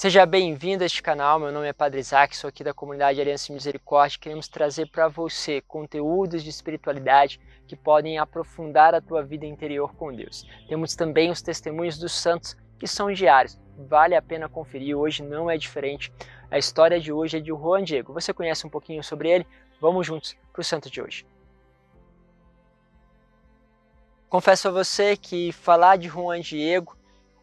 Seja bem-vindo a este canal, meu nome é Padre Isaac, sou aqui da comunidade Aliança e Misericórdia. Queremos trazer para você conteúdos de espiritualidade que podem aprofundar a tua vida interior com Deus. Temos também os testemunhos dos santos, que são diários, vale a pena conferir, hoje não é diferente. A história de hoje é de Juan Diego. Você conhece um pouquinho sobre ele? Vamos juntos para o santo de hoje. Confesso a você que falar de Juan Diego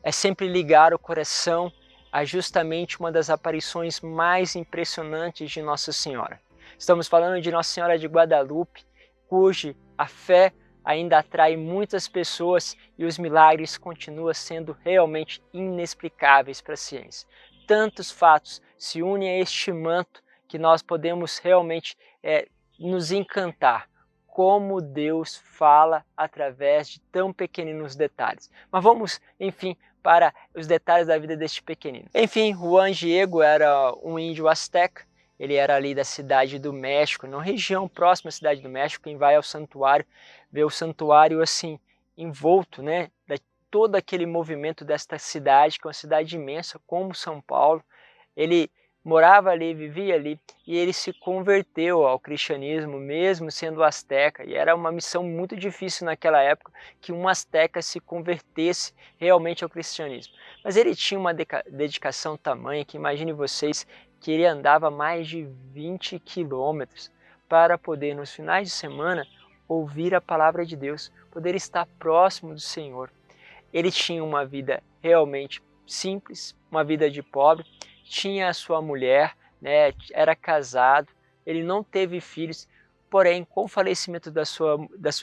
é sempre ligar o coração a justamente uma das aparições mais impressionantes de Nossa Senhora. Estamos falando de Nossa Senhora de Guadalupe, cuja a fé ainda atrai muitas pessoas e os milagres continuam sendo realmente inexplicáveis para a ciência. Tantos fatos se unem a este manto que nós podemos realmente nos encantar. Como Deus fala através de tão pequeninos detalhes. Mas vamos, enfim, para os detalhes da vida deste pequenino. Enfim, Juan Diego era um índio asteca, ele era ali da cidade do México, na região próxima à cidade do México. Quem vai ao santuário, vê o santuário assim, envolto, né, de todo aquele movimento desta cidade, que é uma cidade imensa, como São Paulo. Ele morava ali, vivia ali, e ele se converteu ao cristianismo, mesmo sendo asteca, e era uma missão muito difícil naquela época, que um asteca se convertesse realmente ao cristianismo. Mas ele tinha uma dedicação tamanha que, imagine vocês, que ele andava mais de 20 quilômetros para poder, nos finais de semana, ouvir a palavra de Deus, poder estar próximo do Senhor. Ele tinha uma vida realmente simples, uma vida de pobre, tinha a sua mulher, né, era casado, ele não teve filhos, porém, com o falecimento da sua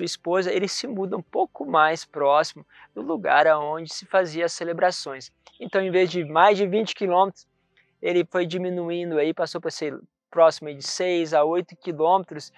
esposa, ele se muda um pouco mais próximo do lugar onde se fazia as celebrações. Então, em vez de mais de 20 quilômetros, ele foi diminuindo, aí, passou para ser próximo de 6 a 8 quilômetros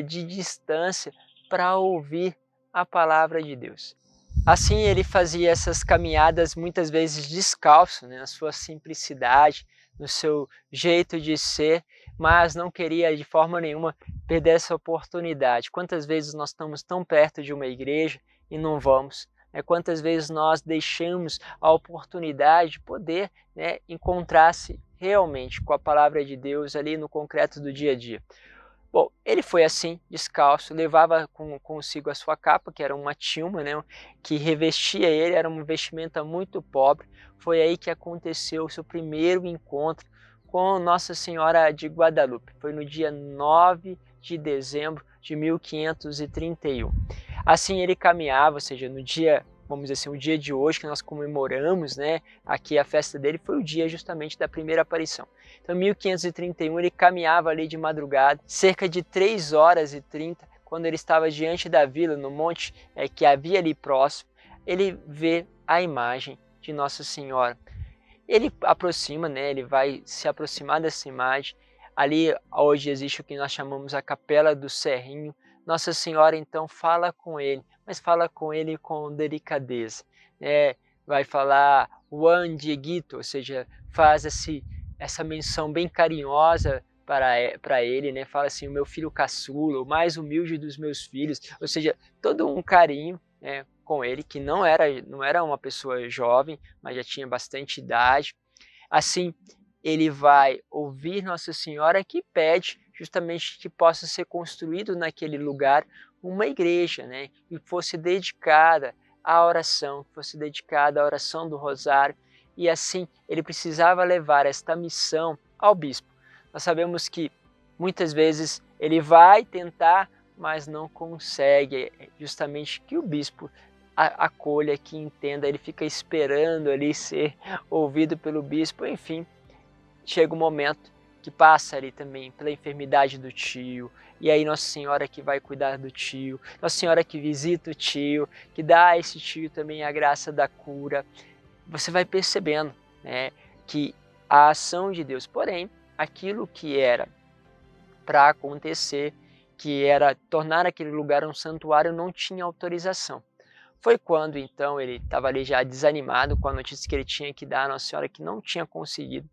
de distância para ouvir a palavra de Deus. Assim ele fazia essas caminhadas muitas vezes descalço, né, na sua simplicidade, no seu jeito de ser, mas não queria de forma nenhuma perder essa oportunidade. Quantas vezes nós estamos tão perto de uma igreja e não vamos? Quantas vezes nós deixamos a oportunidade de poder, né, encontrar-se realmente com a palavra de Deus ali no concreto do dia a dia? Bom, ele foi assim, descalço, levava consigo a sua capa, que era uma tilma, né, que revestia ele, era uma vestimenta muito pobre. Foi aí que aconteceu o seu primeiro encontro com Nossa Senhora de Guadalupe. Foi no dia 9 de dezembro de 1531. Assim ele caminhava, ou seja, no dia, vamos dizer assim, o dia de hoje que nós comemoramos, né, aqui a festa dele, foi o dia justamente da primeira aparição. Então, em 1531, ele caminhava ali de madrugada, cerca de 3h30, quando ele estava diante da vila, no monte que havia ali próximo, ele vê a imagem de Nossa Senhora. Ele aproxima, né, ele vai se aproximar dessa imagem. Ali hoje existe o que nós chamamos a Capela do Cerrinho. Nossa Senhora então fala com ele, mas fala com ele com delicadeza. Vai falar Juan Dieguito, ou seja, faz essa menção bem carinhosa para ele, né? Fala assim, o meu filho caçula, o mais humilde dos meus filhos, ou seja, todo um carinho, né, com ele, que não era uma pessoa jovem, mas já tinha bastante idade. Assim, ele vai ouvir Nossa Senhora, que pede justamente que possa ser construído naquele lugar uma igreja, né, que fosse dedicada à oração, que fosse dedicada à oração do Rosário, e assim ele precisava levar esta missão ao bispo. Nós sabemos que muitas vezes ele vai tentar, mas não consegue, justamente que o bispo acolha, que entenda, ele fica esperando ali ser ouvido pelo bispo. Enfim, chega um momento que passa ali também pela enfermidade do tio, e aí Nossa Senhora que vai cuidar do tio, Nossa Senhora que visita o tio, que dá a esse tio também a graça da cura. Você vai percebendo, né, que a ação de Deus, porém, aquilo que era para acontecer, que era tornar aquele lugar um santuário, não tinha autorização. Foi quando então ele estava ali já desanimado com a notícia que ele tinha que dar à Nossa Senhora, que não tinha conseguido.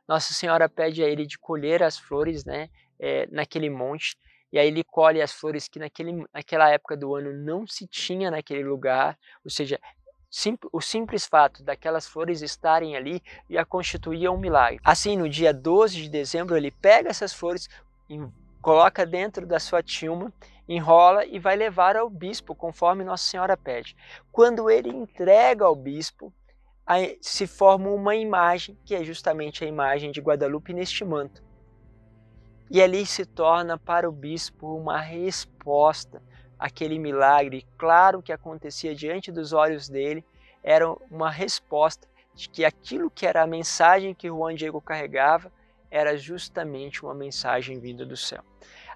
Nossa Senhora pede a ele de colher as flores, né, naquele monte, e aí ele colhe as flores que naquela época do ano não se tinha naquele lugar, ou seja, O simples fato daquelas flores estarem ali já constituía um milagre. Assim, no dia 12 de dezembro, ele pega essas flores, coloca dentro da sua tilma, enrola e vai levar ao bispo, conforme Nossa Senhora pede. Quando ele entrega ao bispo, aí se forma uma imagem, que é justamente a imagem de Guadalupe neste manto. E ali se torna para o bispo uma resposta àquele milagre, claro, que acontecia diante dos olhos dele, era uma resposta de que aquilo que era a mensagem que Juan Diego carregava era justamente uma mensagem vinda do céu.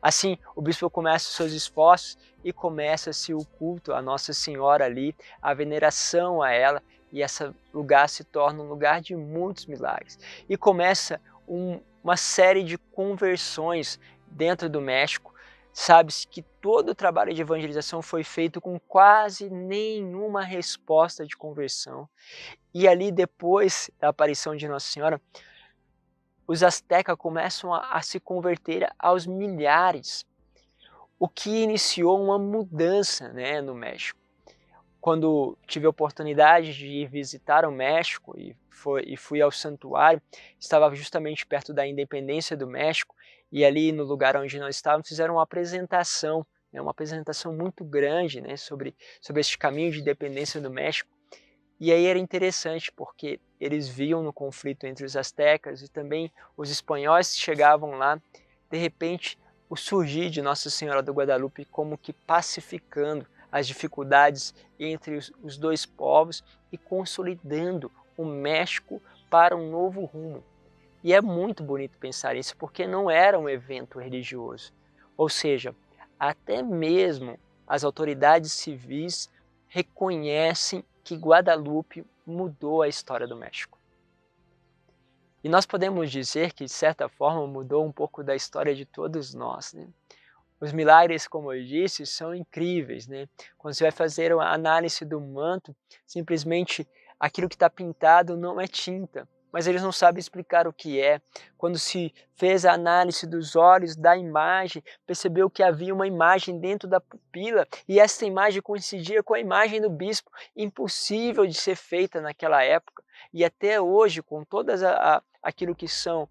Assim, o bispo começa os seus esforços e começa-se o culto a Nossa Senhora ali, a veneração a ela, e esse lugar se torna um lugar de muitos milagres. E começa uma série de conversões dentro do México. Sabe-se que todo o trabalho de evangelização foi feito com quase nenhuma resposta de conversão. E ali, depois da aparição de Nossa Senhora, os astecas começam a se converter aos milhares, o que iniciou uma mudança, né, no México. Quando tive a oportunidade de ir visitar o México e fui ao santuário, estava justamente perto da independência do México, e ali no lugar onde nós estávamos fizeram uma apresentação, né, uma apresentação muito grande, né, sobre este caminho de independência do México. E aí era interessante porque eles viam no conflito entre os astecas e também os espanhóis que chegavam lá, de repente, o surgir de Nossa Senhora do Guadalupe como que pacificando as dificuldades entre os dois povos e consolidando o México para um novo rumo. E é muito bonito pensar isso, porque não era um evento religioso. Ou seja, até mesmo as autoridades civis reconhecem que Guadalupe mudou a história do México. E nós podemos dizer que, de certa forma, mudou um pouco da história de todos nós, né? Os milagres, como eu disse, são incríveis, né? Quando você vai fazer uma análise do manto, simplesmente aquilo que está pintado não é tinta, mas eles não sabem explicar o que é. Quando se fez a análise dos olhos da imagem, percebeu que havia uma imagem dentro da pupila e essa imagem coincidia com a imagem do bispo, impossível de ser feita naquela época. E até hoje, com todas aquilo que são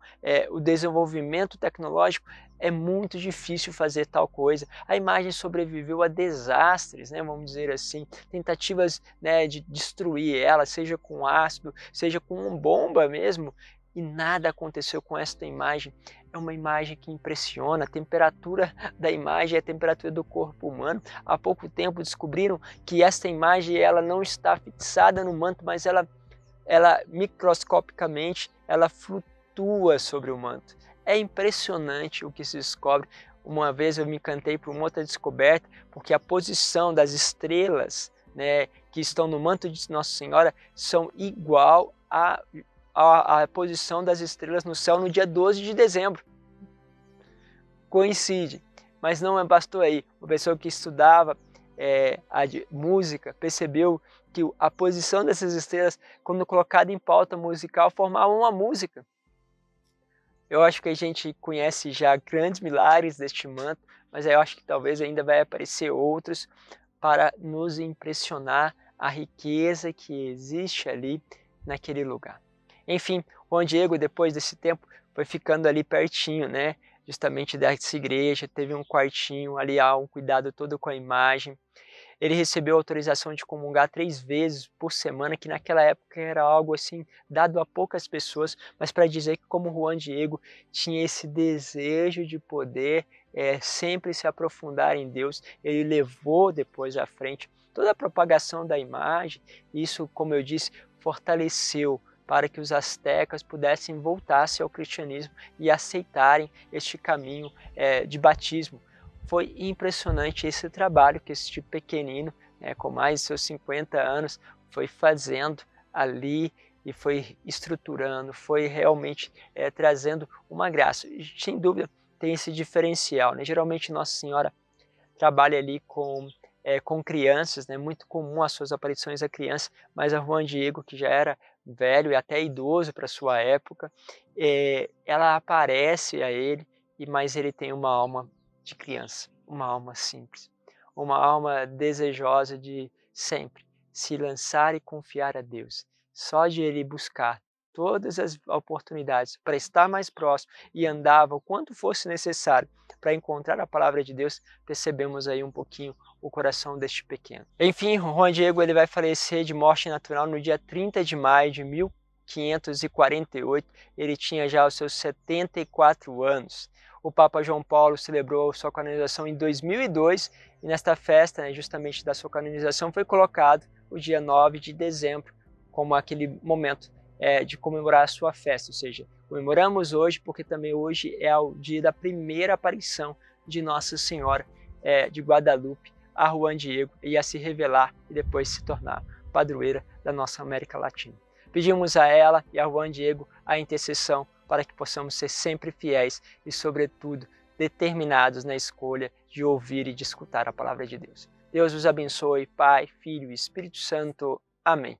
o desenvolvimento tecnológico, é muito difícil fazer tal coisa. A imagem sobreviveu a desastres, né, vamos dizer assim, tentativas, né, de destruir ela, seja com ácido, seja com uma bomba mesmo, e nada aconteceu com esta imagem. É uma imagem que impressiona, a temperatura da imagem é a temperatura do corpo humano. Há pouco tempo descobriram que esta imagem ela não está fixada no manto, mas ela microscopicamente ela flutua sobre o manto. É impressionante o que se descobre. Uma vez eu me encantei por uma outra descoberta, porque a posição das estrelas, né, que estão no manto de Nossa Senhora são igual à posição das estrelas no céu no dia 12 de dezembro. Coincide, mas não bastou aí. Uma pessoa que estudava música percebeu que a posição dessas estrelas, quando colocada em pauta musical, formava uma música. Eu acho que a gente conhece já grandes milagres deste manto, mas eu acho que talvez ainda vai aparecer outros para nos impressionar a riqueza que existe ali naquele lugar. Enfim, Juan Diego, depois desse tempo, foi ficando ali pertinho, né? Justamente dessa igreja, teve um quartinho ali, há um cuidado todo com a imagem. Ele recebeu autorização de comungar 3 vezes por semana, que naquela época era algo assim, dado a poucas pessoas, mas para dizer que como Juan Diego tinha esse desejo de poder sempre se aprofundar em Deus, ele levou depois à frente toda a propagação da imagem, isso, como eu disse, fortaleceu para que os astecas pudessem voltar-se ao cristianismo e aceitarem este caminho de batismo. Foi impressionante esse trabalho que esse pequenino, com mais de seus 50 anos, foi fazendo ali e foi estruturando, foi realmente trazendo uma graça. E, sem dúvida, tem esse diferencial, né? Geralmente Nossa Senhora trabalha ali com crianças, né? Muito comum as suas aparições a criança, mas a Juan Diego, que já era velho e até idoso para sua época, ela aparece a ele, mas ele tem uma alma de criança, uma alma simples, uma alma desejosa de sempre se lançar e confiar a Deus. Só de ele buscar todas as oportunidades para estar mais próximo e andava o quanto fosse necessário para encontrar a palavra de Deus, percebemos aí um pouquinho o coração deste pequeno. Enfim, Juan Diego ele vai falecer de morte natural no dia 30 de maio de 1548, ele tinha já os seus 74 anos. O Papa João Paulo celebrou sua canonização em 2002 e nesta festa, justamente da sua canonização, foi colocado o dia 9 de dezembro como aquele momento de comemorar a sua festa, ou seja, comemoramos hoje porque também hoje é o dia da primeira aparição de Nossa Senhora de Guadalupe a Juan Diego e a se revelar e depois se tornar padroeira da nossa América Latina. Pedimos a ela e a Juan Diego a intercessão para que possamos ser sempre fiéis e, sobretudo, determinados na escolha de ouvir e de escutar a palavra de Deus. Deus os abençoe, Pai, Filho e Espírito Santo. Amém.